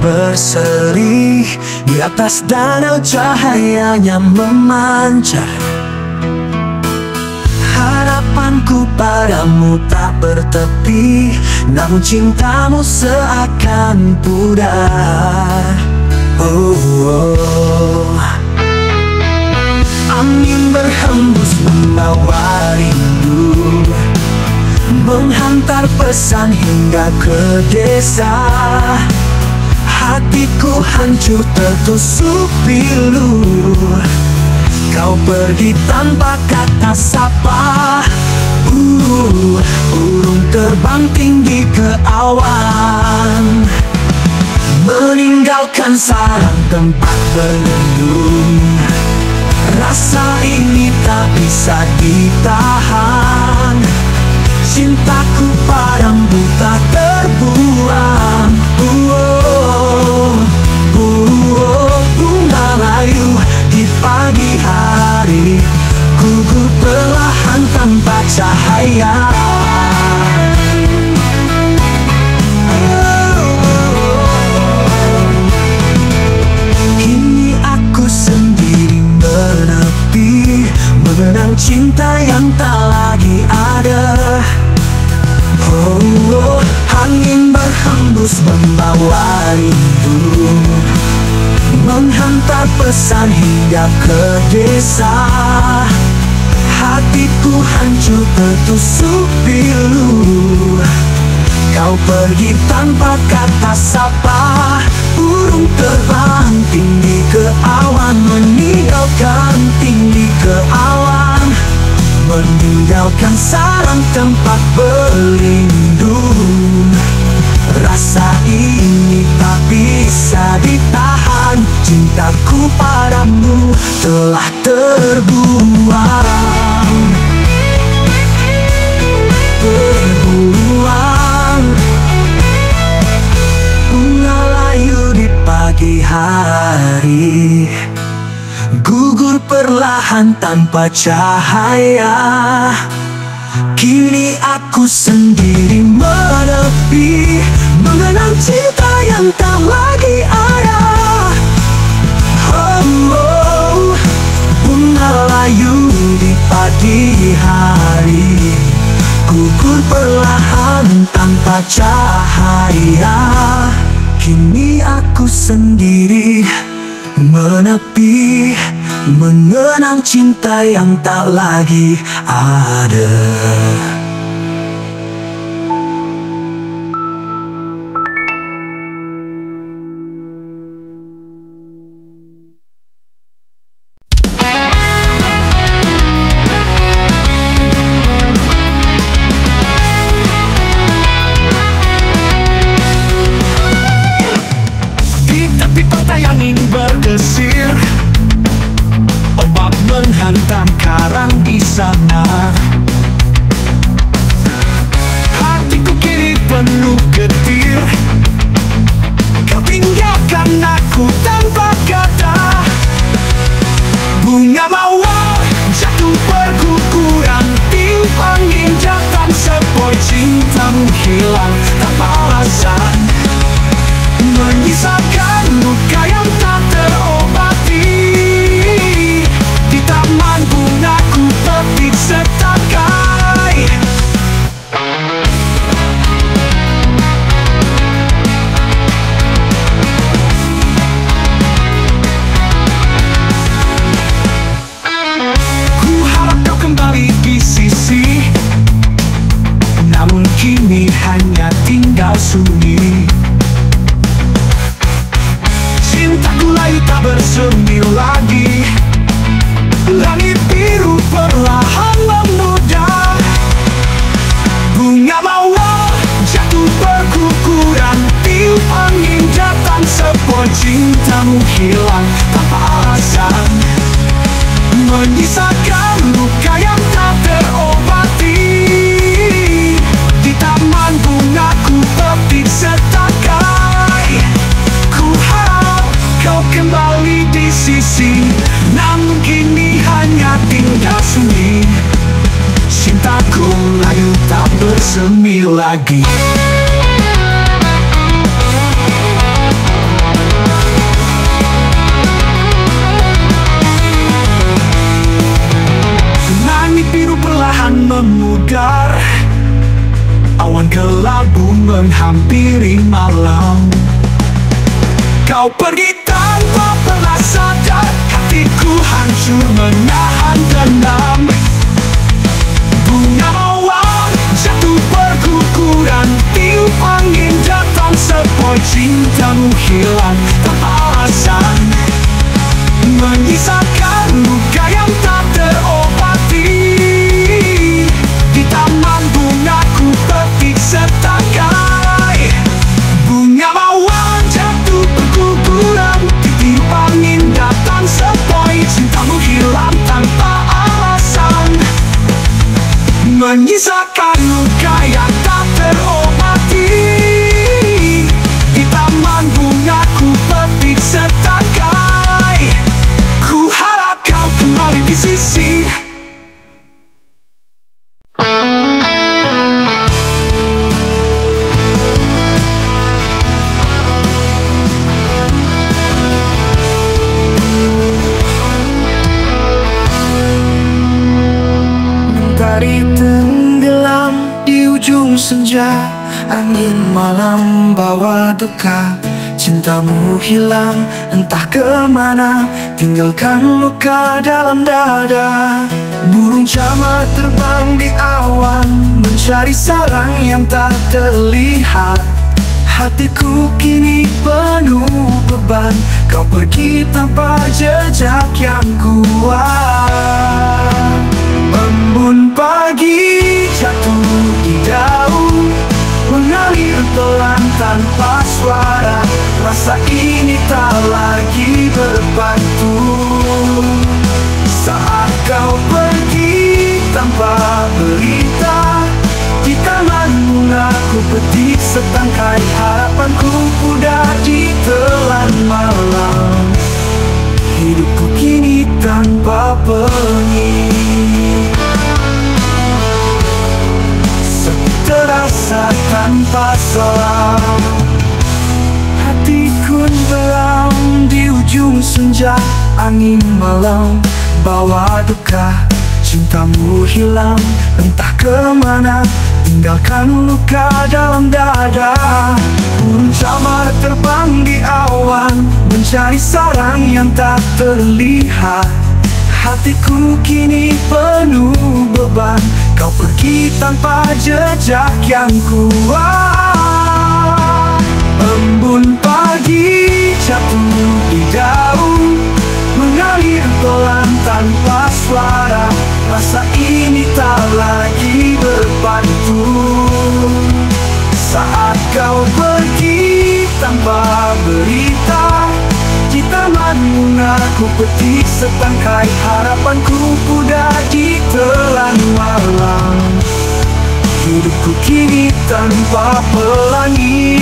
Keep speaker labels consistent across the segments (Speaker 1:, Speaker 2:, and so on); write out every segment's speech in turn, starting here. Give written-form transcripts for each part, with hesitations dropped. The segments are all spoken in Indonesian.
Speaker 1: berseri. Di atas danau cahayanya memancar. Harapanku padamu tak bertepi, namun cintamu seakan pudar. Angin berhembus membawa rindu, menghantar pesan hingga ke desa. Hatiku hancur tertusuk pilu, kau pergi tanpa kata sapa. Burung terbang tinggi ke awan, meninggalkan sarang tempat berlindung. Rasa ini tak bisa ditahan, cintaku padamu tak terbuang. Bunga layu di pagi hari, gugur perlahan tanpa cahaya. Kini aku sendiri menepi, mengenang cinta yang tak lagi ada. Angin berhembus membawa rindu, menghantar pesan hingga ke desa. Hatiku hancur tertusuk pilu, kau pergi tanpa kata sapa. Burung terbang tinggi ke awan, meninggalkan tinggi ke awan, meninggalkan sarang tempat berlindung. Rasa ini tak bisa ditahan, cintaku padamu telah terbuang. Bunga layu di pagi hari, gugur perlahan tanpa cahaya. Kini aku sendiri menepi, mengenang cinta yang tak lagi ada. Bunga layu di pagi hari, gugur perlahan tanpa cahaya. Kini aku sendiri menepi, mengenang cinta yang tak lagi ada. Di tepi pantai angin berdesir, ombak menghantam karang di sana. Hatiku kini penuh getir, kau tinggalkan aku tanpa kata. Bunga mawar jatuh berguguran, tiup angin datang sepoi cintamu hilang tanpa alasan, menyisakan luka yang tak terobati. Di taman bunga ku petik setakai, ku harap kau kembali di sisi, namun kini hanya tinggal sunyi. Cintaku layu tak bersemi lagi, langit biru perlahan memudar. Bunga mawar jatuh berguguran, tiup angin datang sepoi cintamu hilang tanpa alasan, menyisakan luka yang tak terobati. Di taman bunga ku petik setakai, ku harap kau kembali di sisi, namun kini hanya tinggal sunyi. Cintaku layu tak bersemi lagi. Bulan kelabu menghampiri malam. Kau pergi tanpa pernah sadar, hatiku hancur menahan dendam. Bunga mawar jatuh berguguran, tiup angin datang sepoi, cintamu hilang tanpa alasan, menyisakan luka yang tak terobati. Di taman bunga ku petik setakai, bunga mawar jatuh berguguran, tiup angin datang sepoi, cintamu hilang tanpa alasan, menyisakan luka yang tak terobati. Di taman bunga ku petik setakai, ku harap kau kembali di sisi.
Speaker 2: Mentari tenggelam di ujung senja, angin malam bawa duka. Cintamu hilang entah kemana, tinggalkan luka dalam dada. Burung camar terbang di awan, mencari sarang yang tak terlihat. Hatiku kini penuh beban, kau pergi tanpa jejak yang kuat. Embun pagi jatuh di daun, mengalir pelan tanpa suara. Rasa ini tak lagi berbatu. Saat kau pergi tanpa berita, di taman bunga ku petik setangkai, harapanku pudar di telan malam. Hidupku kini tanpa pelangi, sepi terasa tanpa salam. Hatiku beram di ujung senja, angin malam bawa duka. Cintamu hilang entah kemana, tinggalkan luka dalam dada. Burung camar terbang di awan, mencari sarang yang tak terlihat. Hatiku kini penuh beban, kau pergi tanpa jejak yang kuat. Embun pagi jatuh di daun, mengalir pelan tanpa suara. Rasa ini tak lagi berpantun. Saat kau pergi tanpa berita, di taman bunga ku petik setangkai, harapanku pudar di telan malam. Hidupku kini tanpa pelangi,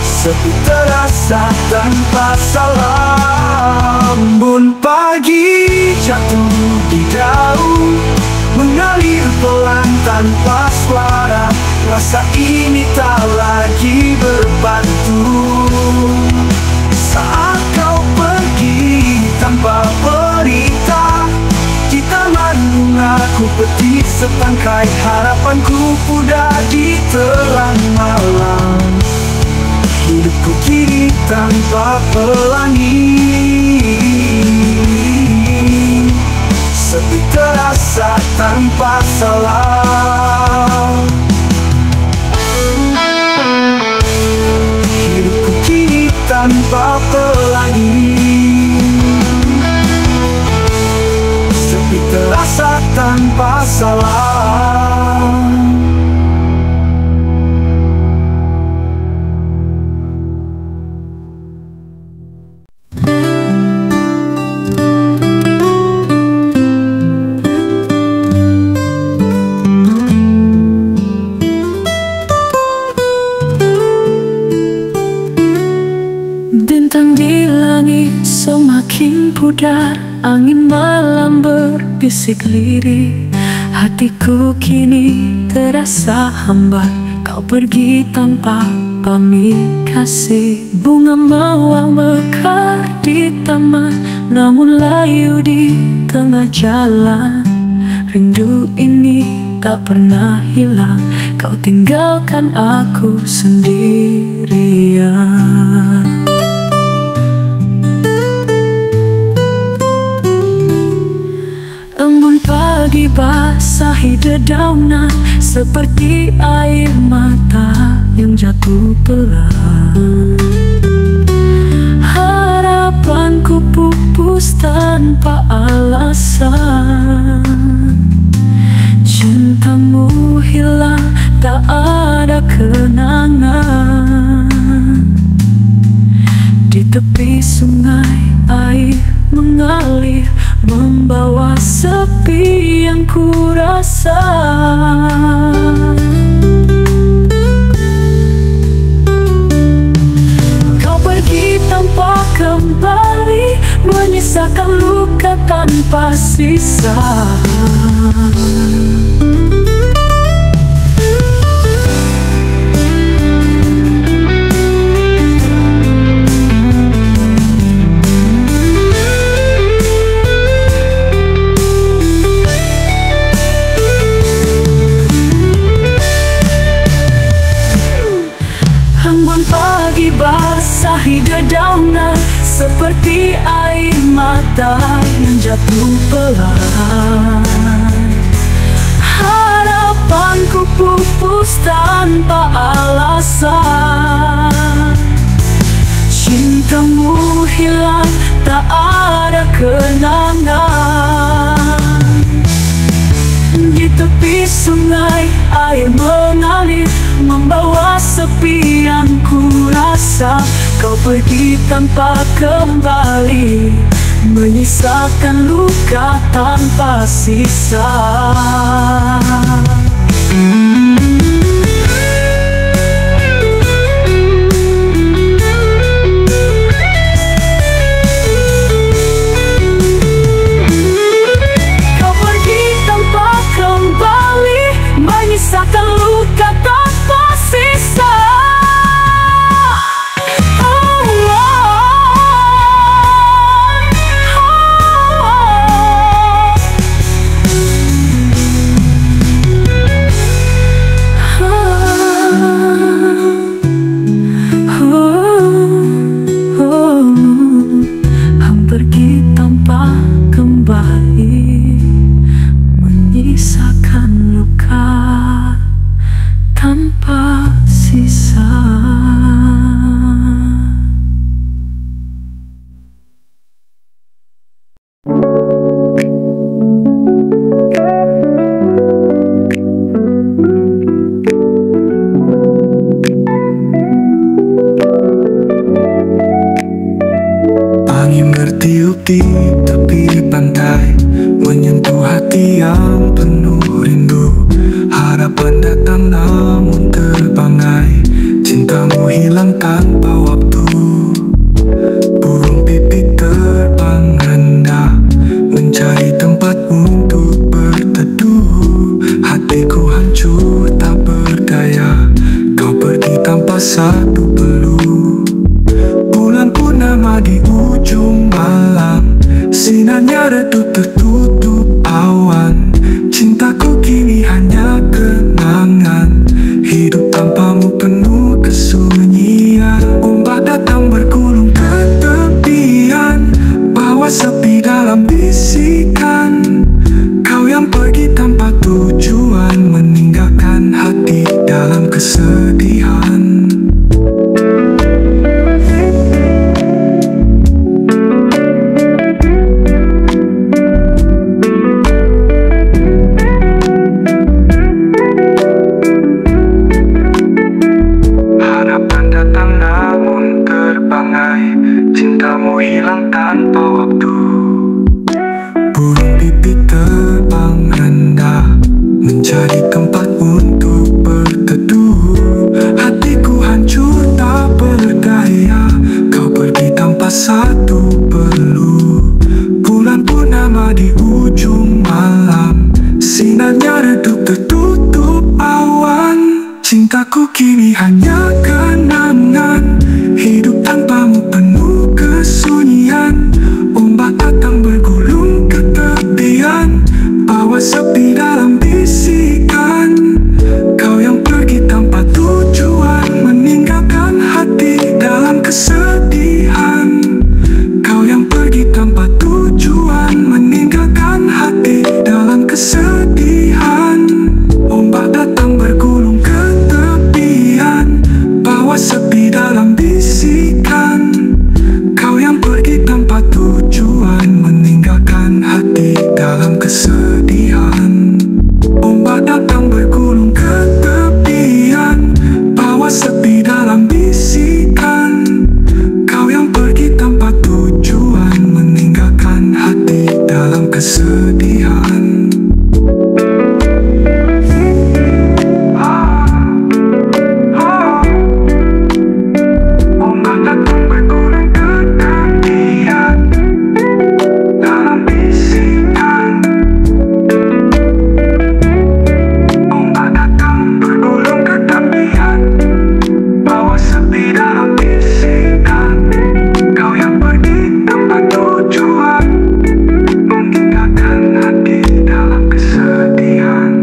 Speaker 2: sepi terasa tanpa salam. Embun pagi jatuh di daun, mengalir pelan tanpa suara. Rasa ini tak lagi berpantun. Saat kau pergi tanpa berita, di taman bunga ku petik setangkai, harapanku pudar di telan malam. Hidupku kini tanpa pelangi, sepi terasa tanpa salam. Hidupku kini tanpa pelangi, sepi terasa tanpa salam.
Speaker 3: Bintang di langit semakin pudar, angin malam berbisik lirih. Hatiku kini terasa hambar, kau pergi tanpa pamit kasih. Bunga mawar mekar di taman, namun layu di tengah jalan. Rindu ini tak pernah hilang. Kau tinggalkan aku sendirian. Embun pagi basahi dedaunan, seperti air mata yang jatuh pelan. Harapanku pupus tanpa alasan. Cintamu hilang, tak ada kenangan. Di tepi sungai air mengalir, membawa sepi yang ku rasa. Kau pergi tanpa kembali, menyisakan luka tanpa sisa. Embun pagi basahi dedaunan, seperti air mata yang jatuh pelan. Harapanku pupus tanpa alasan. Cintamu hilang, tak ada kenangan. Di tepi sungai air mengalir, membawa sepi yang ku rasa. Kau pergi tanpa kembali, menyisakan luka tanpa sisa. Kau pergi tanpa kembali, menyisakan luka tanpa sisa. Pergi tanpa kembali, menyisakan luka tanpa sisa.
Speaker 2: Angin bertiup di tepi pantai, menyentuh hati yang penuh rindu. Harapan datang namun terbangai, cintamu hilang tanpa waktu. Burung pipit terbang rendah, mencari tempat untuk berteduh. Hatiku hancur tak berdaya, kau pergi tanpa satu peluh. Bulan purnama di ujung malam, sinarnya redup tertutup awan. Cintaku kini hanya kenangan, hidup tanpamu penuh kesunyian. Ombak datang bergulung ke tepian, bawa sepi dalam bisikan. Kau yang pergi tanpa tujuan, meninggalkan hati dalam kesedihan. kesedihan. Ombak datang bergulung ketepian dalam bisikan. Ombak datang bergulung ketepian, bawa sepi dalam bisikan. Kau yang pergi tempat tujuan, meninggalkan hati dalam kesedihan.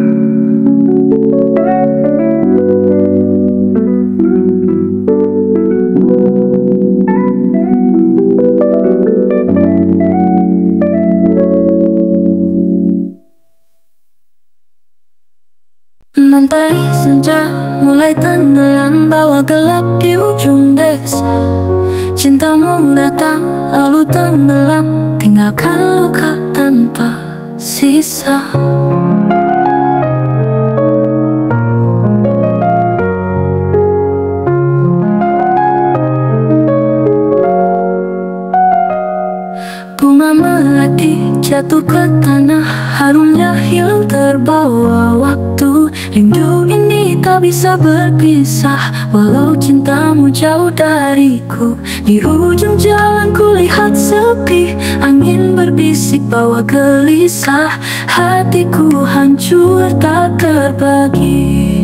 Speaker 3: Mentari senja mulai tenggelam, bawa gelap di ujung desa. Cintamu datang lalu tenggelam, tinggalkan luka tanpa sisa. Bunga melati jatuh ke tanah, harumnya hilang terbawa waktu. Rindu ini tak bisa berpisah, walau cintamu jauh dariku. Di ujung jalan ku lihat sepi, angin berbisik bawa gelisah. Hatiku hancur tak terbagi.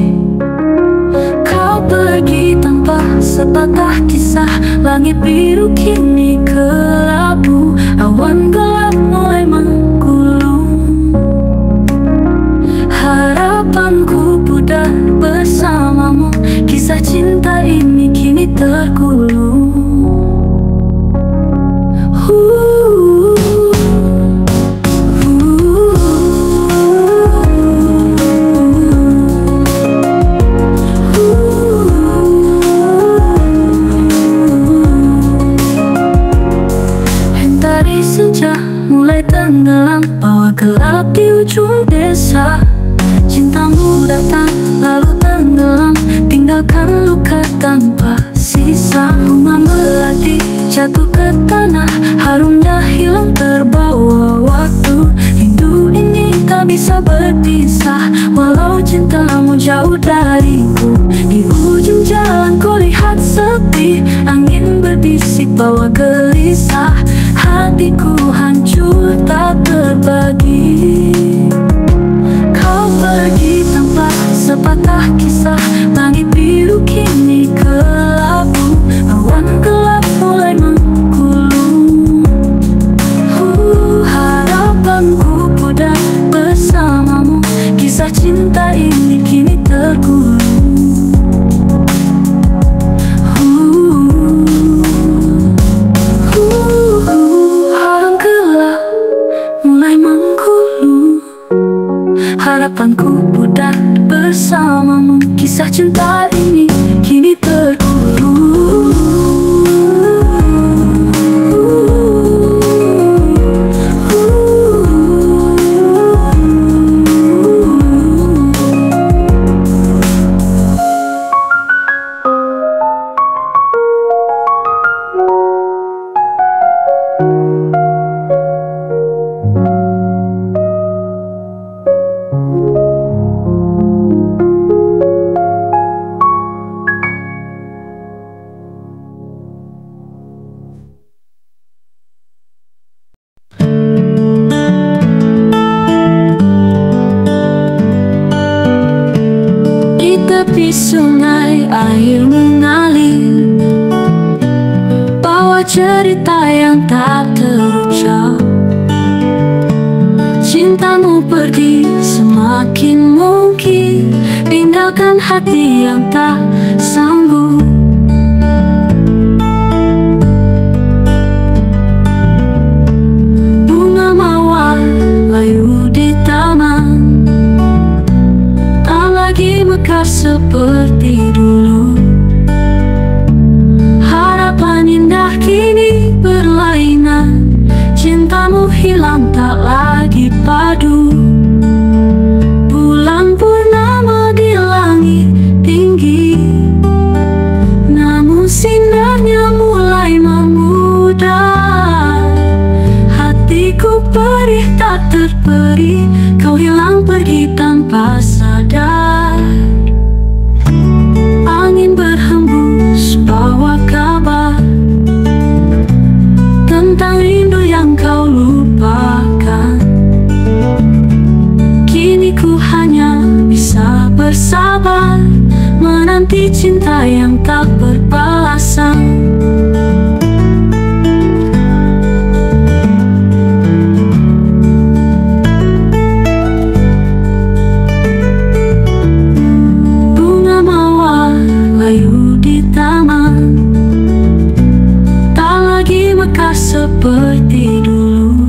Speaker 3: Kau pergi tanpa sepatah kisah, langit biru kini kelabu. Awan gelap mulai menggulung, harapanku pudar bersamamu. Kisah cinta ini kini tergulung. Senja mulai tenggelam, bawa gelap di ujung desa. Cintamu datang lalu tenggelam, tinggalkan luka tanpa sisa. Bunga melati jatuh ke tanah, harumnya hilang terbawa waktu. Rindu ini tak bisa berpisah, walau cintamu jauh dariku. Di ujung jalan ku lihat sepi, angin berbisik bawa gelisah. Hatiku hancur tak terbagi. Kau pergi tanpa sepatah kisah, langit biru kini kelabu. Awan gelap mulai menggulung, harapanku pudar bersamamu. Kisah cinta ini kini tergulung. Harapanku pudar bersamamu. Kisah cinta ini kini tergulung. Tepi sungai air mengalir, bawa cerita yang tak terucap. Cintamu pergi semakin mungkin, tinggalkan hati yang tak sanggup. Bunga mawar layu di taman, mekar seperti dulu. Harapan indah kini berlainan, cintamu hilang tak lagi padu. Bulan purnama di langit tinggi, namun sinarnya mulai memudar. Hatiku perih tak terperi, kau hilang pergi tanpa sadar. Angin berhembus bawa kabar tentang rindu yang kau lupakan. Kini ku hanya bisa bersabar, menanti cinta yang tak berbalasan. Bunga mawar layu di taman, tak lagi mekar seperti dulu.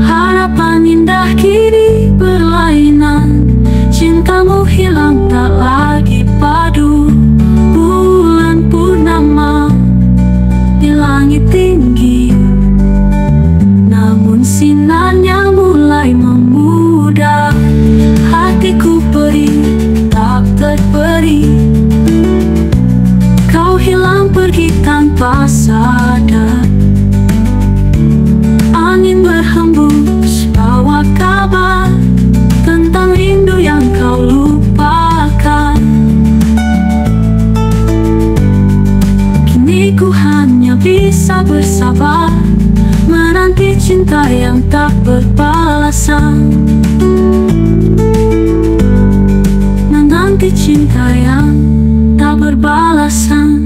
Speaker 3: Harapan indah kini berlainan, cintamu hilang tak lagi padu. Bulan purnama di langit tinggi, namun sinarnya mulai memudar. Hatiku perih tak terperi, kau hilang pergi tanpa sadar. Angin berhembus bawa kabar tentang rindu yang kau lupakan. Kini ku hanya bisa bersabar, menanti cinta yang tak berbalasan. Menanti cinta yang tak berbalasan.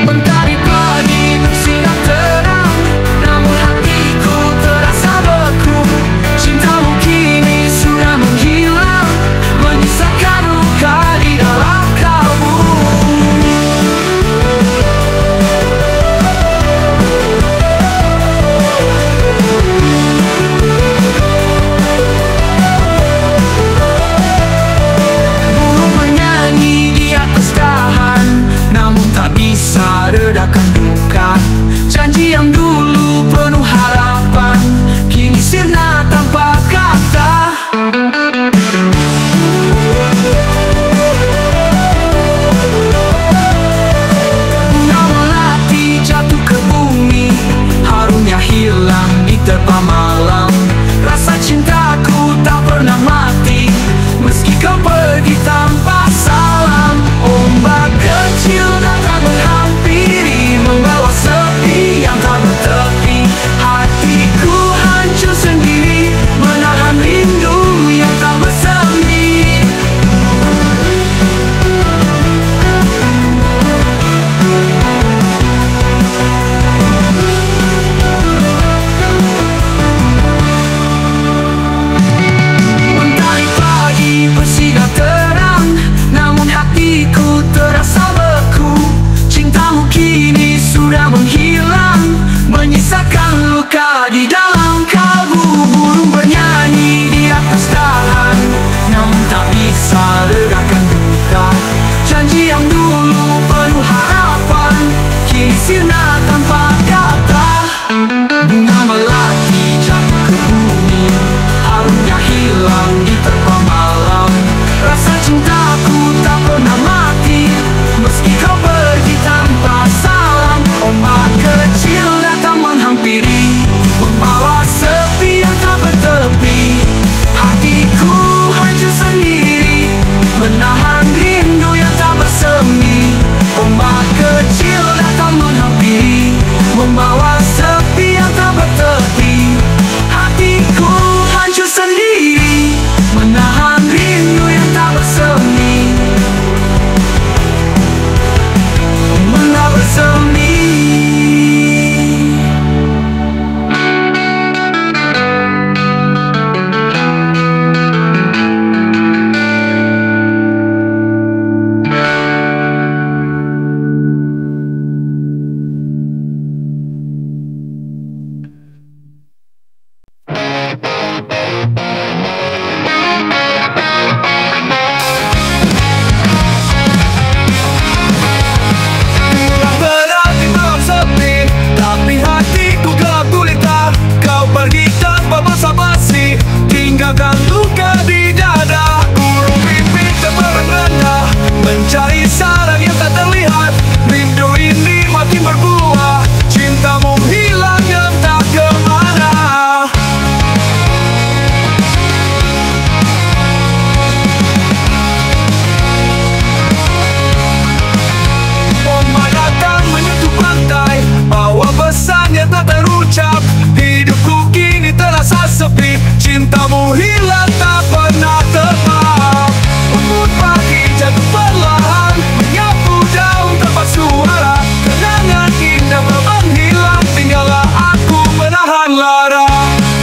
Speaker 1: Mentari pagi bersinar terang, namun hatiku terasa beku. Cintamu kini sudah menghilang, menyisakan luka di dalam kalbu. Burung menyanyi di atas dahan, namun tak bisa redakan duka. Janji yang dulu penuh harapan, kini sirna tanpa kata. Bunga melati jatuh ke bumi, harumnya hilang di terpa malam. Rasa cintaku tak pernah mati, meski kau pergi tanpa salam. Ombak kecil datang menghampiri, membawa sepi yang tak bertepi. Hatiku hancur sendiri, menahan rindu yang tak bersemi.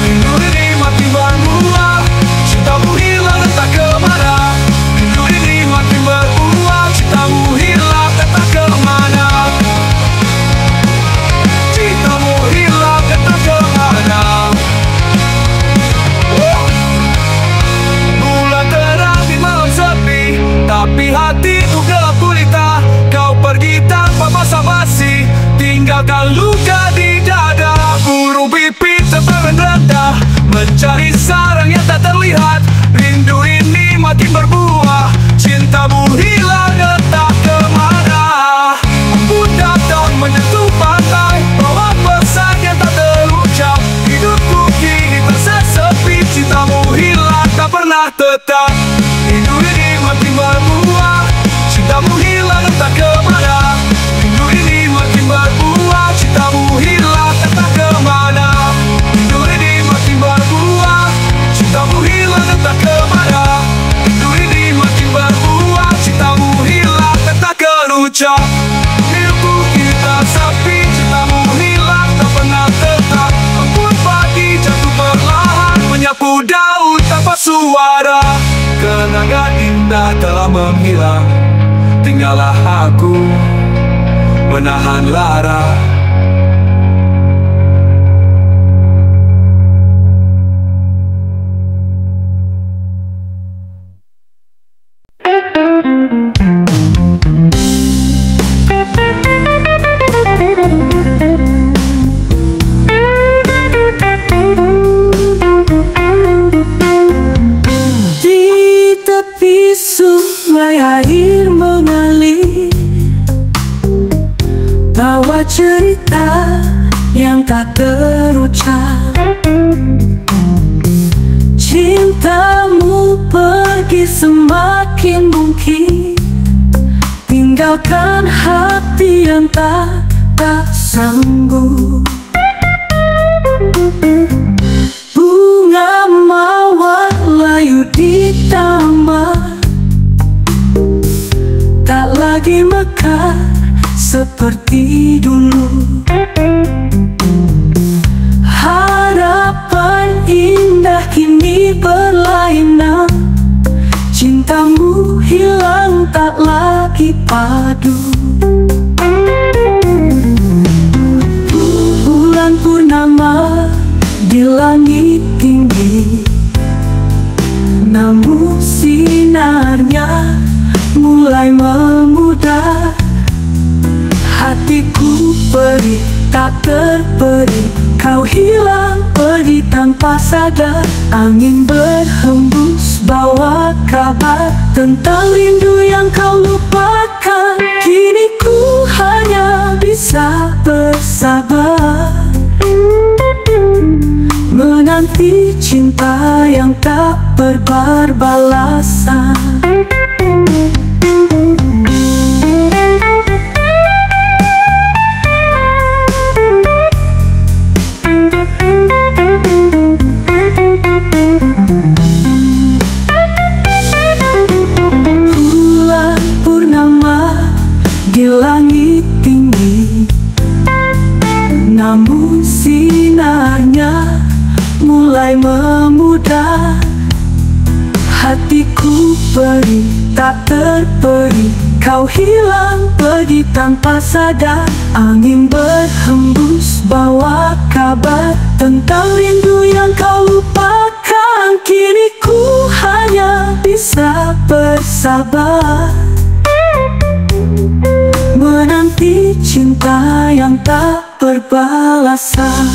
Speaker 2: Rindu ini makin berulang, cintamu hilang entah kemana. Rindu ini makin berulang, cintamu hilang entah kemana. Cintamu hilang entah kemana. Bulan terang di malam sepi, tapi hatiku gelap gulita. Kau pergi tanpa basa-basi, tinggalkan luka di dada. Burung pipit terbang rendah, mencari sarang yang tak terlihat. Rindu ini makin berbuah, cintamu hilang entah kemana. Embun datang menyentuh pantai, bawa pesan yang tak terucap. Hidupku kini tersesepi, cintamu hilang tak pernah tetap. Rindu ini makin berbuah, cintamu hilang entah kemana. Rindu ini makin berbuah, cintamu hilang entah kemana. Rindu ini makin berbuah, cintamu hilang entah kemana. Rindu ini makin berbuah, cintamu hilang entah kerucap. Hidupku kita sepi, cintamu hilang tak pernah tetap. Embun pagi jatuh perlahan, menyapu daun tanpa suara. Kenangan indah telah menghilang, tinggallah aku menahan lara.
Speaker 1: Di tepi sungai air mengalir, bawa cerita yang tak terucap. Cintamu pergi semakin mungkin, tinggalkan hati yang tak sanggup. Bunga mawar layu di taman, tak lagi mekar seperti dulu. Harapan indah kini berlainan, cintamu hilang tak lagi padu. Bulan purnama di langit tinggi, namun sinarnya mulai memudar. Hatiku perih tak terperi, kau hilang pergi tanpa sadar. Angin berhembus bawa kabar tentang rindu yang kau lupakan. Kini ku hanya bisa bersabar, menanti cinta yang tak berbalasan. Bulan purnama di langit tinggi, namun sinarnya mulai memudar. Hatiku perih tak terperi, kau hilang pergi tanpa sadar. Angin berhembus bawa kabar tentang rindu yang kau lupakan. Kini ku hanya bisa bersabar, menanti cinta yang tak berbalasan.